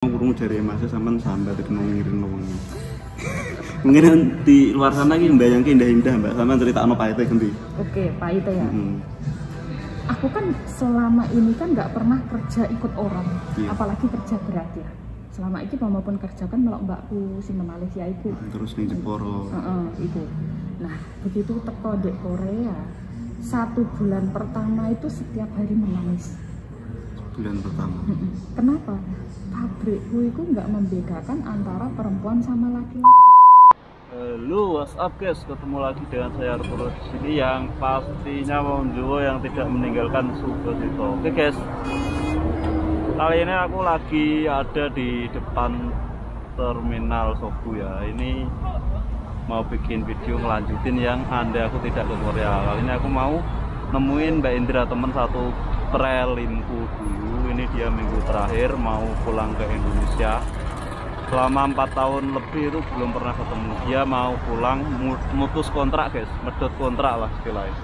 Ngurung dari Mas sampean sambat ngiring wong. Mungkin di luar sana iki mbayangke indah-indah Mbak, sampean critakno pahite ngendi? Oke, pahite ya. Aku kan selama ini kan nggak pernah kerja ikut orang, apalagi kerja berat ya. Selama ini maupun kerja kan melok mbakku si Malaysia itu. Terus ning Jeporo. Itu. Nah, begitu teko di Korea, 1 bulan pertama itu setiap hari menangis. Bulan pertama. Kenapa? Pabrikku itu nggak membedakan antara perempuan sama laki-laki. Halo, what's up guys? Ketemu lagi dengan saya Arturo di sini yang pastinya wong Jawa yang tidak meninggalkan Subasito. Oke guys, kali ini aku lagi ada di depan terminal Sobu ya. Ini mau bikin video ngelanjutin yang andai aku tidak ke Korea. Kali ini aku mau nemuin Mbak Indra, temen satu prelimku dulu. Ini dia minggu terakhir mau pulang ke Indonesia. Selama 4 tahun lebih itu belum pernah ketemu. Dia mau pulang, mutus kontrak guys, medot kontrak lah istilahnya.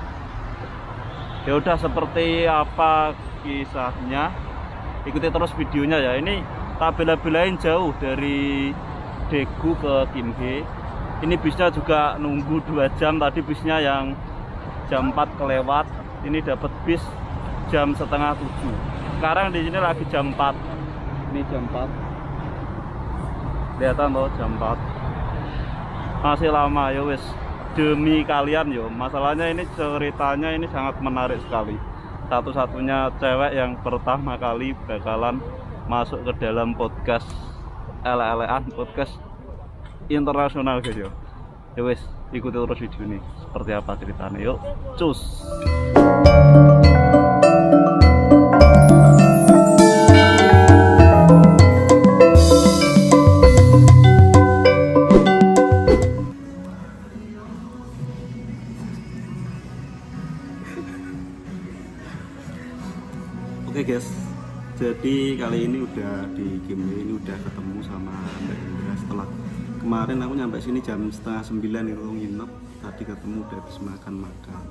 Ya udah, seperti apa kisahnya, ikuti terus videonya ya. Ini tak bela-belain jauh dari Daegu ke Gimhae. Ini bisnya juga nunggu 2 jam. Tadi bisnya yang jam 4 kelewat. Ini dapat bis jam setengah 7. Sekarang di sini lagi jam 4. Ini jam 4. Kelihatan loh jam 4. Masih lama ya wes. Demi kalian yo. Masalahnya ini ceritanya ini sangat menarik sekali. Satu-satunya cewek yang pertama kali bakalan masuk ke dalam podcast ele-elean, podcast internasional guys yo. Ya wes, ikuti terus video ini. Seperti apa ceritanya, yuk cus. Oke guys, jadi kali ini udah di Gimhae, ini udah ketemu sama Mbak Indra. Setelah kemarin aku nyampe sini jam setengah 9 itu nginep. Tadi ketemu udah habis makan-makan.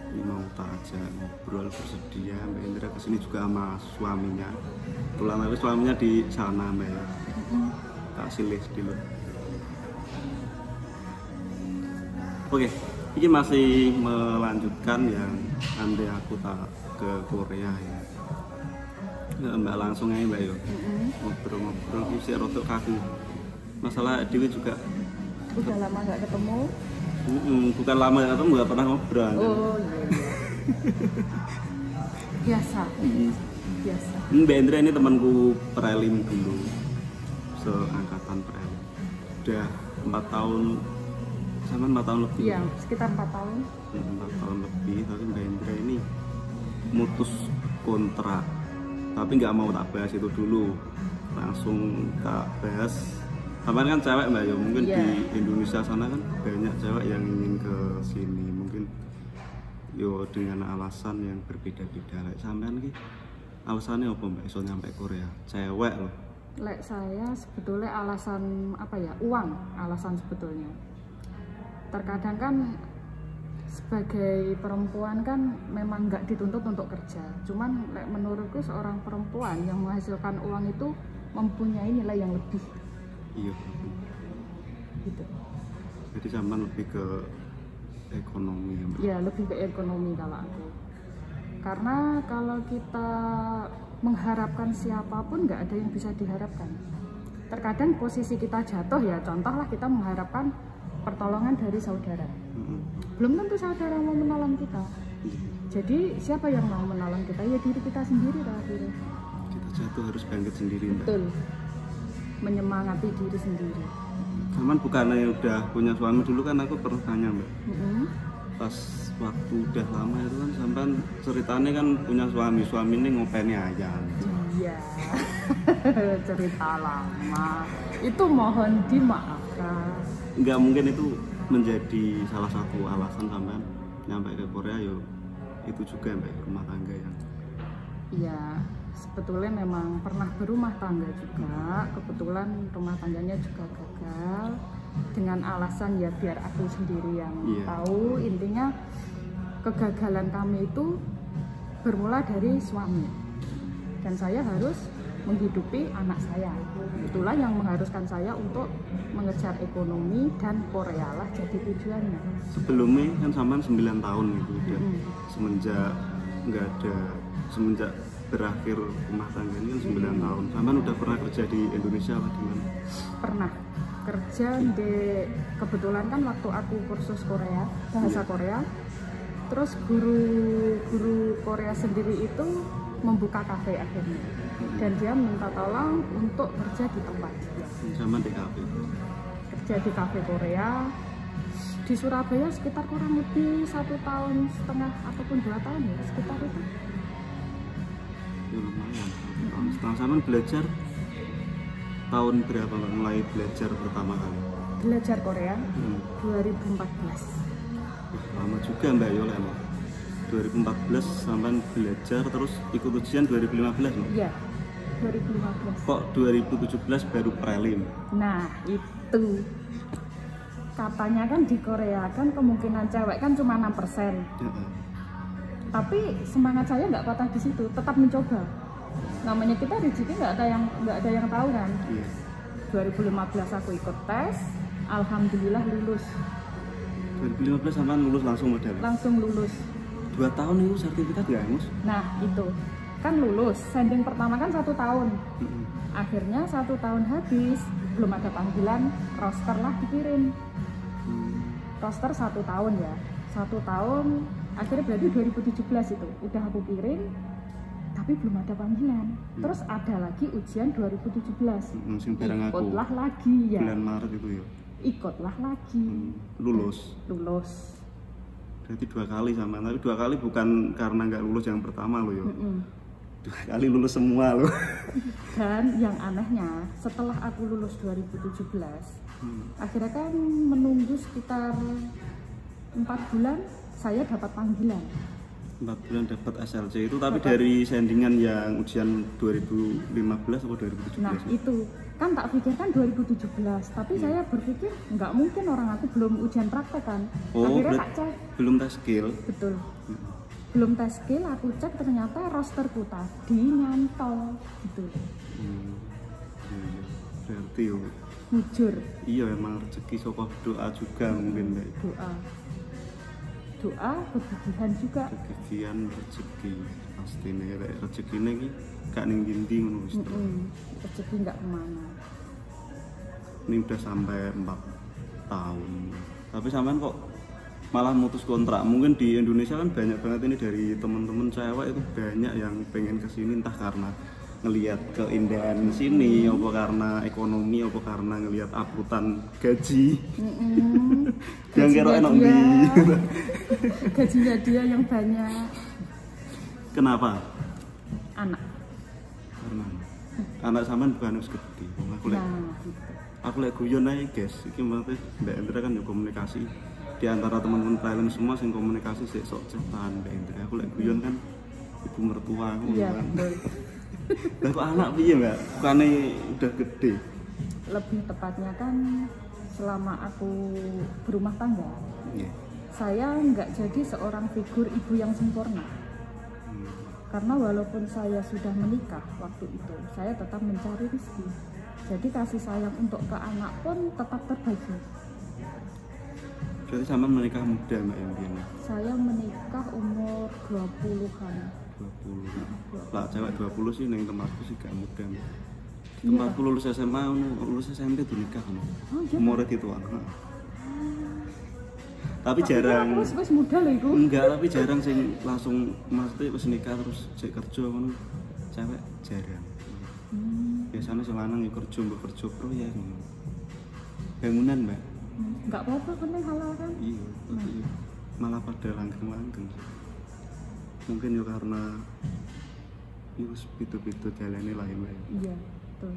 Ini mau tak ajak ngobrol, bersedia Mbak Indra kesini juga sama suaminya. Pulang tapi suaminya di sana Mbak ya. Tak silih dulu. Oke, ini masih melanjutkan yang andai aku tak ke Korea ya. Mbak langsung aja Mbak yo. Ngobrol-ngobrol sih rotok kaku. Masalah Dewi juga Udah lama nggak ketemu. Bukan lama nggak ketemu, nggak pernah ngobrol. Oh iya. Biasa. Biasa. Mbak Indra ini temanku prelim dulu, seangkatan prelim. Udah 4 tahun, sama 4 tahun lebih. Iya, sekitar 4 tahun. 4 tahun lebih, tapi Mbak Indra ini mutus kontrak. Tapi nggak mau tak bahas itu dulu, langsung tak bahas. Kemarin kan cewek Mbak ya, mungkin di Indonesia sana kan banyak cewek yang ingin ke sini, mungkin yo dengan alasan yang berbeda-beda. Like sampean ki alasannya apa Mbak iso nyampe Korea? Cewek loh. Lek saya sebetulnya alasan apa ya? Uang, alasan sebetulnya. Terkadang kan sebagai perempuan kan memang nggak dituntut untuk kerja. Cuman menurutku seorang perempuan yang menghasilkan uang itu mempunyai nilai yang lebih. Iya. Gitu. Jadi sampean lebih ke ekonomi ya Mbak? Ya, lebih ke ekonomi kalau aku. Karena kalau kita mengharapkan siapapun nggak ada yang bisa diharapkan. Terkadang posisi kita jatuh ya, contohlah kita mengharapkan pertolongan dari saudara. Belum tentu saudara mau menolong kita. Jadi siapa yang mau menolong kita? Ya diri kita sendiri lah akhirnya. Kita jatuh harus bangkit sendiri Mbak. Betul. Menyemangati diri sendiri. Sampean bukannya udah punya suami dulu kan, aku pernah tanya Mbak. Pas waktu udah lama itu kan sampean ceritanya kan punya suami ini ngopeni aja. Iya. Cerita lama. Itu mohon dimaafkan. Nggak mungkin itu menjadi salah satu alasan sampean nyampe ke Korea yo. Itu juga Mbak rumah tangga yang. Iya, sebetulnya memang pernah berumah tangga juga. Kebetulan rumah tangganya juga gagal dengan alasan ya biar aku sendiri yang tahu. Intinya kegagalan kami itu bermula dari suami dan saya harus menghidupi anak saya. Itulah yang mengharuskan saya untuk mengejar ekonomi, dan Korea lah jadi tujuannya. Sebelumnya kan sampean 9 tahun gitu udah. Semenjak berakhir rumah tangga ini kan 9 tahun. Sampean udah pernah kerja di Indonesia apa gimana? Pernah kerja kebetulan kan waktu aku kursus Korea, bahasa Korea, terus guru Korea sendiri itu membuka kafe akhirnya, dan dia minta tolong untuk kerja di tempat dia. Zaman di kafe. Kerja di kafe Korea di Surabaya sekitar kurang lebih 1,5 tahun ataupun 2 tahun ya, sekitar itu. Ya lumayan. Setelah zaman belajar tahun berapa Mbak mulai belajar pertama kali? Belajar Korea 2014. Lama juga Mbak Yola. 2014 sampai belajar terus ikut ujian 2015 Mbak? Iya, 2015. Kok 2017 baru prelim? Nah itu katanya kan di Korea kan kemungkinan cewek kan cuma 6%. Tapi semangat saya nggak patah di situ, tetap mencoba. Namanya kita rezeki nggak ada yang tahu kan. Iya. 2015 aku ikut tes, alhamdulillah lulus. 2015 sampai lulus langsung modal? Langsung lulus. 2 tahun itu sertifikat nggak Mus? Nah itu kan lulus, sending pertama kan 1 tahun. Akhirnya 1 tahun habis, belum ada panggilan, roster lah dikirim. Roster 1 tahun ya, 1 tahun, akhirnya berarti 2017 itu udah aku kirim, tapi belum ada panggilan. Terus ada lagi ujian 2017, ikutlah lagi ya, bulan Maret itu ya, ikutlah lagi. Lulus berarti 2 kali sama, tapi 2 kali bukan karena nggak lulus yang pertama lo ya. 2 kali lulus semua lo. Dan yang anehnya setelah aku lulus 2017, akhirnya kan menunggu sekitar 4 bulan saya dapat panggilan. 4 bulan dapat SLC itu, tapi dari sendingan yang ujian 2015 atau 2017? Nah itu kan tak pikirkan 2017, tapi saya berpikir nggak mungkin, orang aku belum ujian praktek kan. Akhirnya tak cek, belum tes skill. betul, belum tes skill, aku cek ternyata rosterku tadi nyantol gitu. Berarti yo Jujur, iya emang rezeki soko doa juga mungkin Mbak. doa kegigihan juga. Kegigihan rezeki pasti nih, rezeki ini gak ning ndi ngono wis. Rezeki nggak kemana. Ini udah sampai 4 tahun, tapi sampean kok malah mutus kontrak? Mungkin di Indonesia kan banyak banget ini dari teman-teman cewek itu banyak yang pengen kesini, entah karena ngelihat keindahan sini, apa karena ekonomi, apa karena ngelihat uploadan gaji. Yang kira enak di gajinya dia yang banyak. Kenapa? Anak. Karena anak sampean bukan wis gede. Aku lek guyon ae guys, iki maksudnya Mbak Indra kan yo komunikasi di antara teman-teman talent semua sing komunikasi sik sok cetan Mbak Indra. Aku lek guyon kan ibu mertua aku kan. Lah kok anak piye Mbak? Bukane udah gede. Lebih tepatnya kan selama aku berumah tangga, saya nggak jadi seorang figur ibu yang sempurna. Karena walaupun saya sudah menikah waktu itu, saya tetap mencari rezeki. Jadi kasih sayang untuk ke anak pun tetap terbagi. Berarti sama menikah muda Mbak Impian? Saya menikah umur 20-an. 20. Lah cewek 20 sih neng tempatku sih gak muda. Tempatku lulus SMA, lulus SMP tuh nikah kan. Umurnya gituan. Tapi jarang. Wis muda lho iku. Enggak, tapi jarang sing langsung maksudnya wis nikah terus cek kerja ngono. Cewek jarang. Biasanya sing lanang yo kerja proyek ngono. Bangunan, Mbak. Enggak apa-apa penting halal kan. Iya, tapi malah pada langgeng-langgeng. Mungkin yo karena yo pitu-pitu jalane lah Mbak. Iya, betul.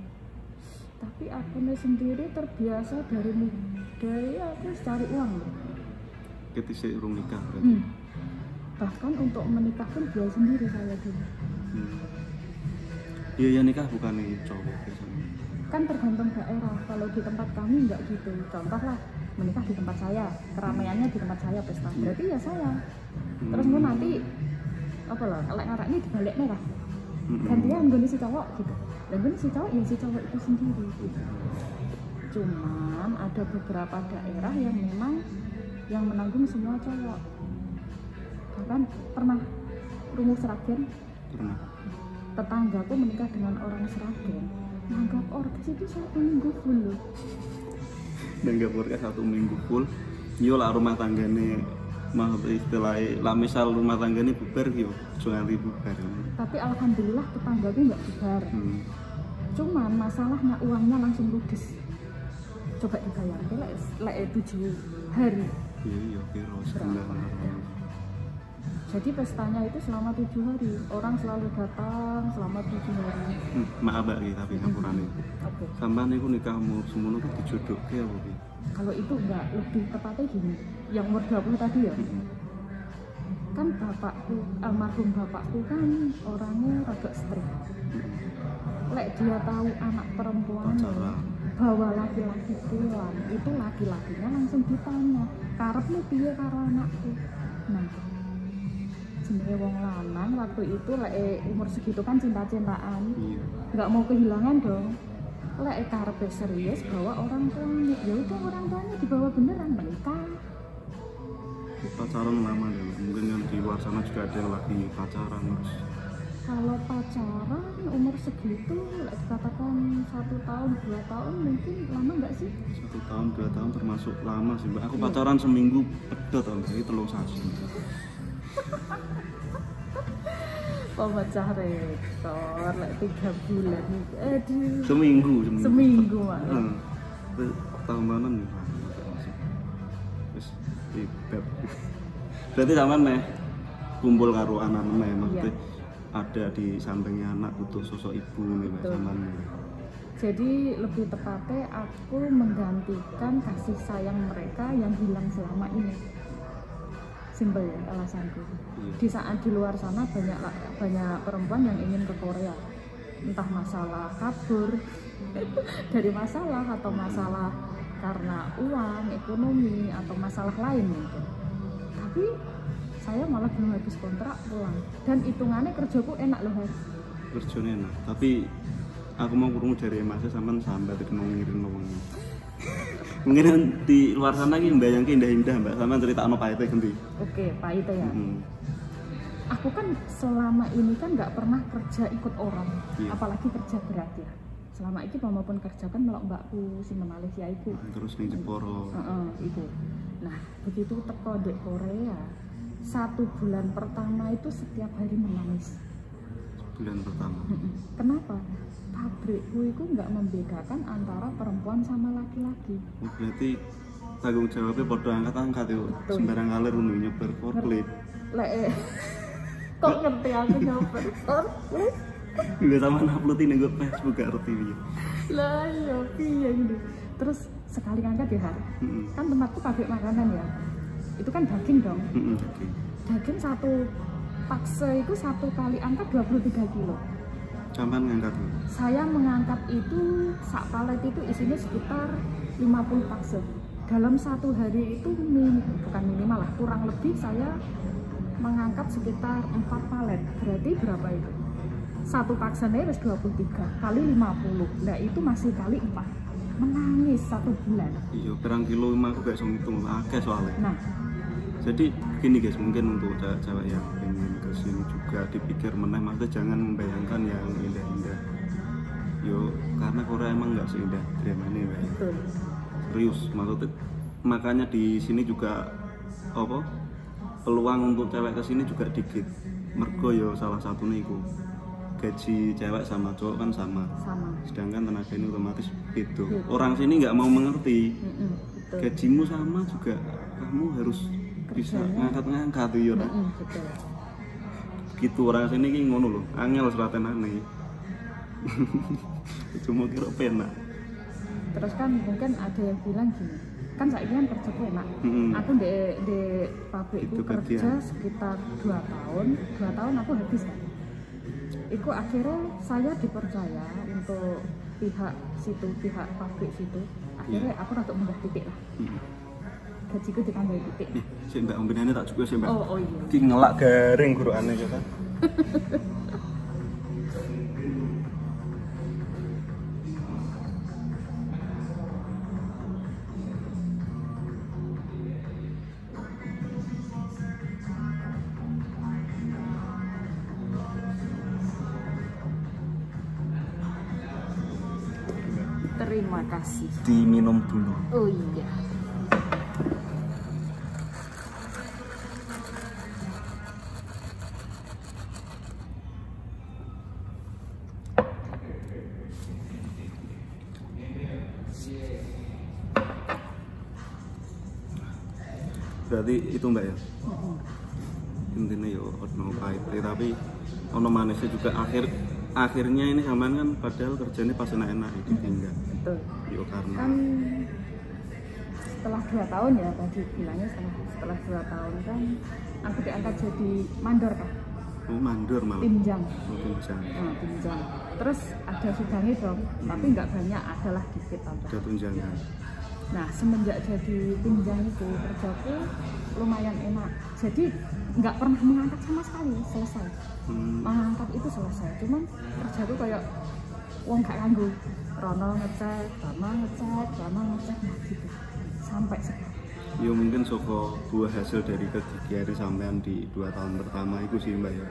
Tapi aku sendiri terbiasa dari muda ya aku cari uang loh. Ketika urung nikah berarti. Bahkan untuk menikah pun biaya sendiri saya dulu. Biaya nikah bukan cowok biasanya. Kan tergantung daerah. Kalau di tempat kami nggak gitu. Contoh lah, menikah di tempat saya, keramaiannya di tempat saya pesta. Berarti ya saya. Terus mau nanti apa lah? Kalau ngaraknya dibalik nih lah. Gantian gue si cowok gitu. Dan kan si cowok ya si cowok itu sendiri gitu. Cuman ada beberapa daerah yang memang yang menanggung semua cowok. Bahkan pernah rungu Sragen, Pernah. tetanggaku menikah dengan orang Sragen, menganggap orgas itu 1 minggu full loh. Dan gak podcast 1 minggu full. Yo lah rumah tanggane maksud istilahnya lah misal rumah tanggane bubar yo jangan bubar. Tapi alhamdulillah tetanggaku nggak bubar. Cuman masalahnya uangnya langsung ludes. Coba dibayar, lek 7 hari. Iya kira sebenarnya. Jadi pestanya itu selama 7 hari. Orang selalu datang selama 7 hari. Maaf lagi tapi ngapurane. Oke. Sampeyan niku nikahmu semono ku dijodohke apa piye? Kalau itu enggak, lebih tepatnya gini. Yang umur 20 tadi ya. Kan bapakku, almarhum bapakku kan orangnya rada strict. Lek dia tahu anak perempuan Pacaran. bawa laki-laki pulang, itu laki-lakinya langsung ditanya, karepmu piye karo anakku? Nah, jenenge wong lanang waktu itu lek umur segitu kan cinta-cintaan, Iya. nggak mau kehilangan dong. Lek karepe serius bawa orang tuanya, ya udah orang tuanya dibawa beneran menikah. Pacaran lama deh, mungkin yang di luar sana juga ada yang lagi pacaran terus. Kalau pacaran umur segitu, lek dikatakan 1 tahun 2 tahun mungkin lama nggak sih? 1 tahun 2 tahun termasuk lama sih mbak. Aku pacaran seminggu pedot tahun ini 3 sasi. Pemecah rekor, lek 3 bulan nih, aduh. Seminggu Malah. Tahunan nih terus ibet. Berarti sampean meh kumpul karo anak meneh maksudnya ada di sampingnya anak butuh sosok ibu nih mbak sampean. Jadi lebih tepatnya aku menggantikan kasih sayang mereka yang hilang selama ini. Simpel ya alasanku. Di saat di luar sana banyak perempuan yang ingin ke Korea, entah masalah kabur dari masalah atau masalah karena uang, ekonomi atau masalah lain mungkin. Tapi saya malah belum habis kontrak pulang dan hitungannya kerjaku enak loh Has. Kerjanya enak, tapi aku mau kurung dari emasnya sampean sampai tidak mau ngirim uang. Mungkin di luar sana ki mbayangke indah-indah mbak, sampean cerita ano pahite ganti. Oke, pahit ya. Aku kan selama ini kan nggak pernah kerja ikut orang, apalagi kerja berat ya. Selama ini maupun kerja kan melok mbakku si Malaysia itu. Terus ning Jeporo. Itu. Nah, begitu teko di Korea, 1 bulan pertama itu setiap hari menangis. Bulan pertama. Kenapa? Pabrikku itu nggak membedakan antara perempuan sama laki-laki. Oh, berarti tanggung jawabnya podo angkat-angkat yuk. Sembarang kali runu nyebar forklift. Lek kok ngerti aku nyoba forklift? Enggak sama upload ini gue Facebook gak ngerti dia. Lah ya piye gitu. Terus sekali ngangkat ya Har. Kan tempatku pabrik makanan ya. Itu kan daging dong. Daging 1 paksa itu 1 kali angkat 23 kilo. Sampai ngangkat. Saya mengangkat itu sak palet itu isinya sekitar 50 paksa. Dalam 1 hari itu bukan minimal lah, kurang lebih saya mengangkat sekitar 4 palet. Berarti berapa itu? 1 paksanya harus 23 kali 50. Nah itu masih kali 4. Menangis 1 bulan. Iya, berang kilo aku gak bisa ngitung, akeh soalnya. Nah, jadi gini guys, mungkin untuk cewek-cewek yang ingin kesini juga dipikir meneh, maksudnya jangan membayangkan yang indah-indah. Yo, karena Korea emang nggak seindah drama ini, betul. Serius, maksudnya makanya di sini juga apa? Peluang untuk cewek kesini juga dikit. Mergo yo salah satunya itu gaji cewek sama cowok kan sama. Sedangkan tenaga ini otomatis beda. Orang sini nggak mau mengerti. Gajimu sama juga, kamu harus bisa ngangkat-ngangkat ya. Gitu orang sini ki ngono lho, angel seratenane. Cuma kira penak. Terus kan mungkin ada yang bilang gini, kan saya kan kerjaku enak. Aku di pabrikku kerja sekitar 2 tahun. 2 tahun aku habis kan. Iku akhirnya saya dipercaya untuk pihak pabrik situ. Akhirnya aku rada munggah titik lah. Gajiku ditambah titik. Si mbak ombinane tak juga sih mbak. Oh iya. Ki ngelak garing gurukane kan. Terima kasih. Diminum dulu. Oh iya. Berarti itu mbak ya? Intinya ya ono pahit tapi ono manisnya juga. Akhirnya ini sampean kan padahal kerjanya pas enak-enak ditinggal. Betul. Yo karena Kan setelah 2 tahun ya tadi bilangnya setelah 2 tahun kan aku diangkat jadi mandor kan. oh, mandor malah. Pinjang. Oh, pinjang. Nah, pinjang. Terus ada sidangnya dong, tapi nggak banyak, adalah dikit tambah. Ada tunjangan. Nah, semenjak jadi pinjang itu kerjaku lumayan enak. Jadi nggak pernah mengangkat sama sekali, selesai. Mengangkat itu selesai. Cuman kerjaku kayak wong gak nganggu. Rono ngecek, Rama ngecek, nah gitu. Sampai sekarang. Ya mungkin soko buah hasil dari kegigihan sampean di 2 tahun pertama itu sih mbak ya.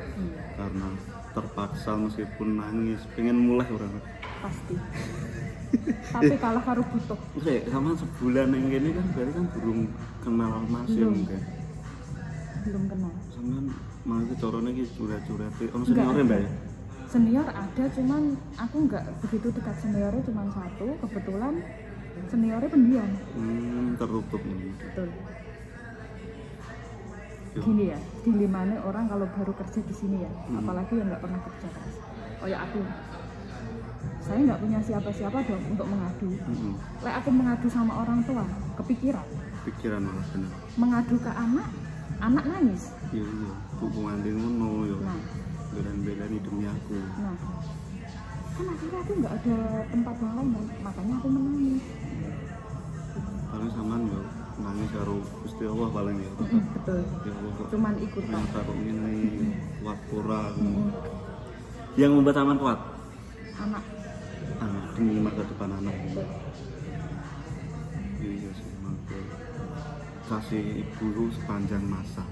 Karena terpaksa meskipun nangis, pengen mulai orang. Pasti. Tapi kalah karo butuh. Oke, sama sebulan yang gini kan berarti kan belum kenal masih Belum. mungkin. Belum kenal. Sampean mau itu corone iki curhat-curhat. Ono senior mbak ya? Senior ada, cuman aku nggak begitu dekat. Seniornya cuma 1, kebetulan seniornya pendiam. Tertutup nih. Betul. Yo. Gini ya, dilimanya orang kalau baru kerja di sini ya, apalagi yang nggak pernah kerja keras. Kayak aku, saya nggak punya siapa-siapa dong untuk mengadu. Lek aku mengadu sama orang tua, kepikiran. Pikiran malah bener. Mengadu ke anak nangis. Iya, Bu Andin ngono yo. Nah, Belan-belani demi aku. nah, kan akhirnya aku nggak ada tempat yang lain, makanya aku menangis. Paling sampean yo nangis karo Gusti Allah paling ya. Betul. Ya Allah kok Cuman ikut ternyata kok ngene kuat kurang. Yang membuat aman kuat anak. demi masa depan anak. Betul. Iya sih memang kasih ibu sepanjang masa,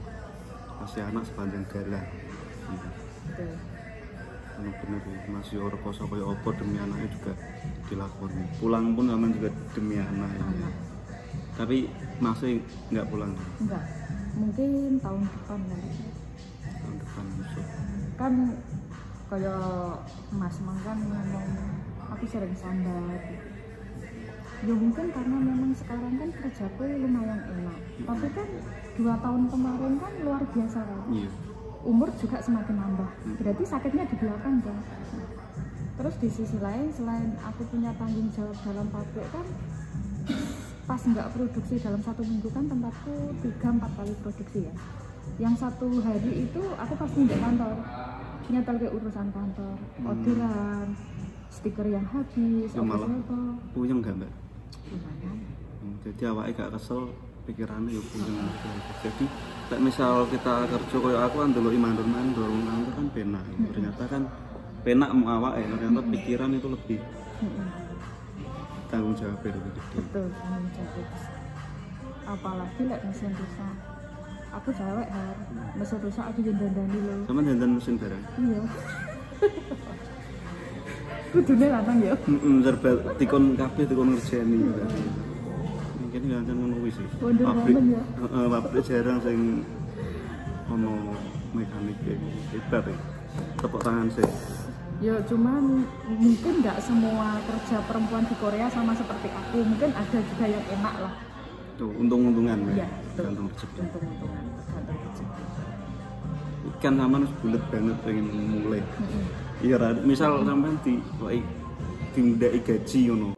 kasih anak sepanjang jalan. Betul. Bener ya, masih orang koso kaya opo demi anaknya juga dilakoni. Pulang pun aman juga demi anak ya. Tapi masih nggak pulang Enggak, mungkin tahun depan kali. tahun depan besok. Kan kayak Mas Mang kan ngomong aku sering sambat. Ya mungkin karena memang sekarang kan kerjaku lumayan enak. Tapi kan 2 tahun kemarin kan luar biasa kan. Iya. Umur juga semakin nambah. Berarti sakitnya di belakang kan. Terus di sisi lain selain aku punya tanggung jawab dalam pabrik kan, pas nggak produksi dalam 1 minggu kan tempatku 3-4 kali produksi ya. Yang 1 hari itu aku pasti di kantor, nyetel ke urusan kantor, orderan, stiker yang habis, Ya malah apa. puyeng gak mbak? Lumayan. Jadi awalnya gak kesel, pikirannya ya puyeng. Jadi misal kita kerja kayak aku kan dulu mandor-mandor kan penak. Ternyata kan penak mau awak ya, ternyata pikiran itu lebih tanggung jawab lebih gede. Betul, tanggung jawab. Apalagi lek mesin rusak. Aku cewek har, mesin rusak aku yang dandani loh. Sama dandan mesin barang. Iya. Kudune lanang ya. Serba tikon kabeh tikon ngerjeni. Mungkin gak akan ngono wis sih. Wonder Woman ya. Pabrik jarang sing ono mekanik hebat ya. Tepuk tangan sih. Ya cuman mungkin nggak semua kerja perempuan di Korea sama seperti aku. Mungkin ada juga yang enak lah. Tuh, untung-untungan Iya, ya. betul. Gantung rezeki. Untung-untungan, tergantung rezeki. Ikan sampean bulet banget pengen mulai. Iya, misal sampean dimudai gaji ngono.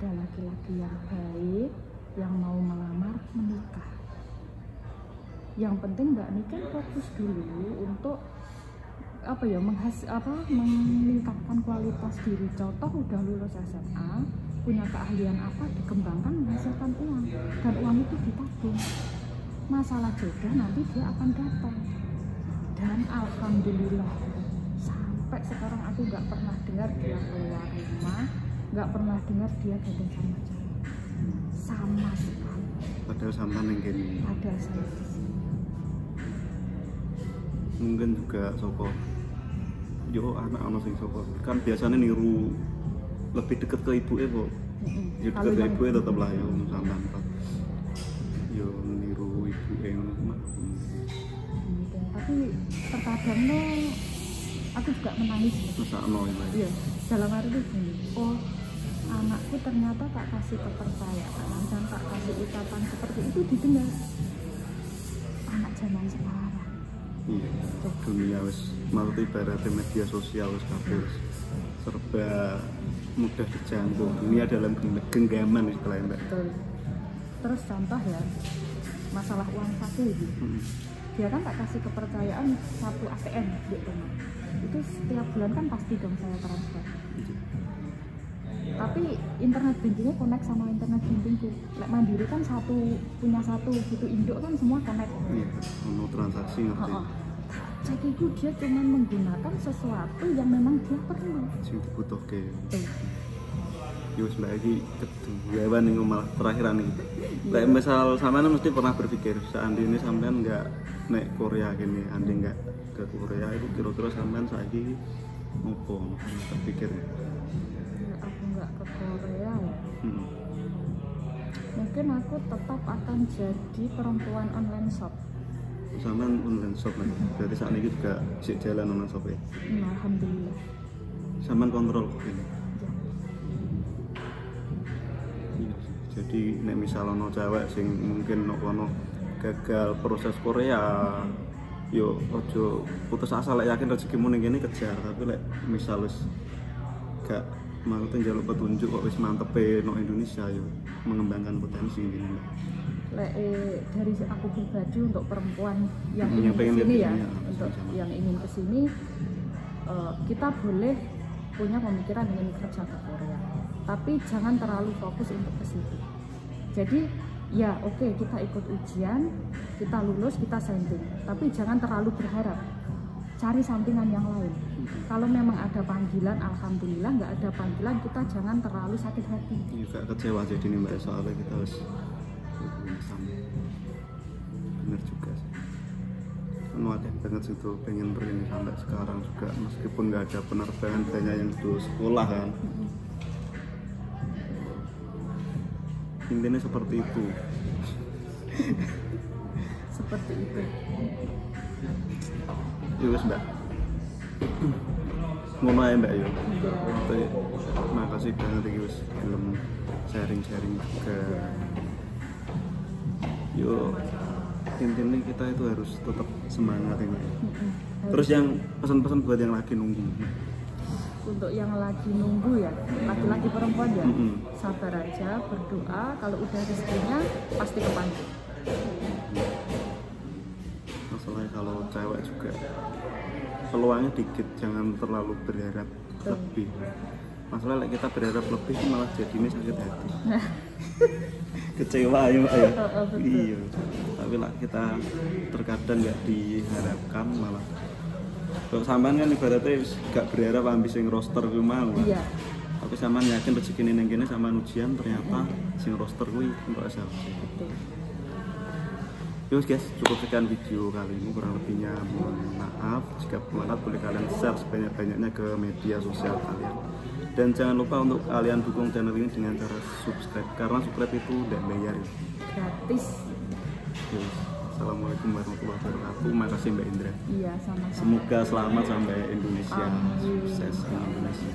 ada laki-laki yang baik yang mau melamar menikah. Yang penting Mbak Niken fokus dulu untuk meningkatkan kualitas diri. Contoh udah lulus SMA, punya keahlian apa, dikembangkan menghasilkan uang, dan uang itu ditabung. Masalah jodoh nanti dia akan datang. Dan alhamdulillah sampai sekarang aku nggak pernah dengar dia keluar rumah, nggak pernah dengar dia datang sama cewek sama sekali. Padahal sampai yang gini. Padahal saya di sini. Mungkin juga soko anak-anak sing soko kan biasanya niru lebih deket ke ibu kok. Ya deket ke ibu tetap lah ya sampean Pak. Yo niru ibu ngono. Tapi terkadang aku juga menangis. Mesakno ya. Iya, dalam arti gini. Oh, anakku ternyata tak kasih kepercayaan dan tak kasih ucapan seperti itu didengar. Anak zaman sekarang. Iya, dunia wis maksudnya ibaratnya media sosial wis kabeh serba mudah dijangkau. Dunia dalam genggaman istilahnya Mbak. Betul. Terus contoh ya, masalah uang saku itu. Dia kan tak kasih kepercayaan satu ATM gitu. Itu setiap bulan kan pasti dong saya transfer. Tapi internet bankingnya connect sama internet bankingku. Lek Mandiri kan punya satu gitu, Indo kan semua connect. Iya, mau transaksi ngerti. Cekiku dia cuma menggunakan sesuatu yang memang dia perlu. Sing dibutuhke. Yo wis Mbak iki keduwean ning malah terakhiran iki. Lek misal sampean mesti pernah berpikir seandainya sampean enggak naik Korea gini, andai enggak ke Korea itu kira-kira sampean saiki ngopo terpikir? Aku nggak ke Korea ya. Mungkin aku tetap akan jadi perempuan online shop. Sampean online shop lagi. Berarti saat ini juga bisa jalan online shop ya. Alhamdulillah. Sampean kontrol ini. Ya. Iya. Jadi nek misal ono cewek sing mungkin ono gagal proses Korea, yo ojo putus asa lek yakin rezekimu ning kene kejar, tapi lek misal wis gak maksudnya jalur petunjuk kok wis mantepe no Indonesia yo mengembangkan potensi ini. Lek dari aku pribadi untuk perempuan yang ingin pengen kesini ya, untuk yang ingin kesini kita boleh punya pemikiran ingin kerja ke Korea, tapi jangan terlalu fokus untuk ke situ. Jadi ya oke, kita ikut ujian, kita lulus, kita sending, tapi jangan terlalu berharap. Cari sampingan yang lain. Kalau memang ada panggilan, alhamdulillah. Nggak ada panggilan, kita jangan terlalu sakit hati. Iya, gak kecewa jadi nih Mbak, soalnya kita harus sama. Bener juga sih. Kan wadah banget situ pengen berini sampai sekarang juga, meskipun nggak ada penerbangan banyak yang dulu sekolah kan. Intinya seperti itu. Seperti itu. Iya wes Mbak. Ngono ae Mbak yo. Makasih banget iki wis gelem sharing-sharing juga. Yo intinya kita itu harus tetap semangat ya Mbak. Terus yang pesan-pesan buat yang lagi nunggu. Untuk yang lagi nunggu ya, laki-laki perempuan ya, sabar aja, berdoa, kalau udah rezekinya pasti kepanggil. Masalahnya kalau cewek juga peluangnya dikit, jangan terlalu berharap lebih. Masalahnya kita berharap lebih malah jadinya sakit hati. Kecewa ya Mbak ya. Iya. Tapi lah kita terkadang nggak diharapkan malah. Kalau sampean kan ibaratnya gak berharap ambis sing roster kuwi mau. Iya. Tapi sampean yakin rezeki ning kene sampean ujian ternyata sing roster kuwi untuk asal. Betul. Yus guys, cukup sekian video kali ini, kurang lebihnya mohon maaf. Jika bermanfaat boleh kalian share sebanyak-banyaknya ke media sosial kalian. Dan jangan lupa untuk kalian dukung channel ini dengan cara subscribe, karena subscribe itu tidak bayar. Gratis. Yus. Assalamualaikum warahmatullahi wabarakatuh. Makasih Mbak Indra. Iya, sama-sama. Semoga selamat sampai Indonesia. Amin. Sukses di Indonesia.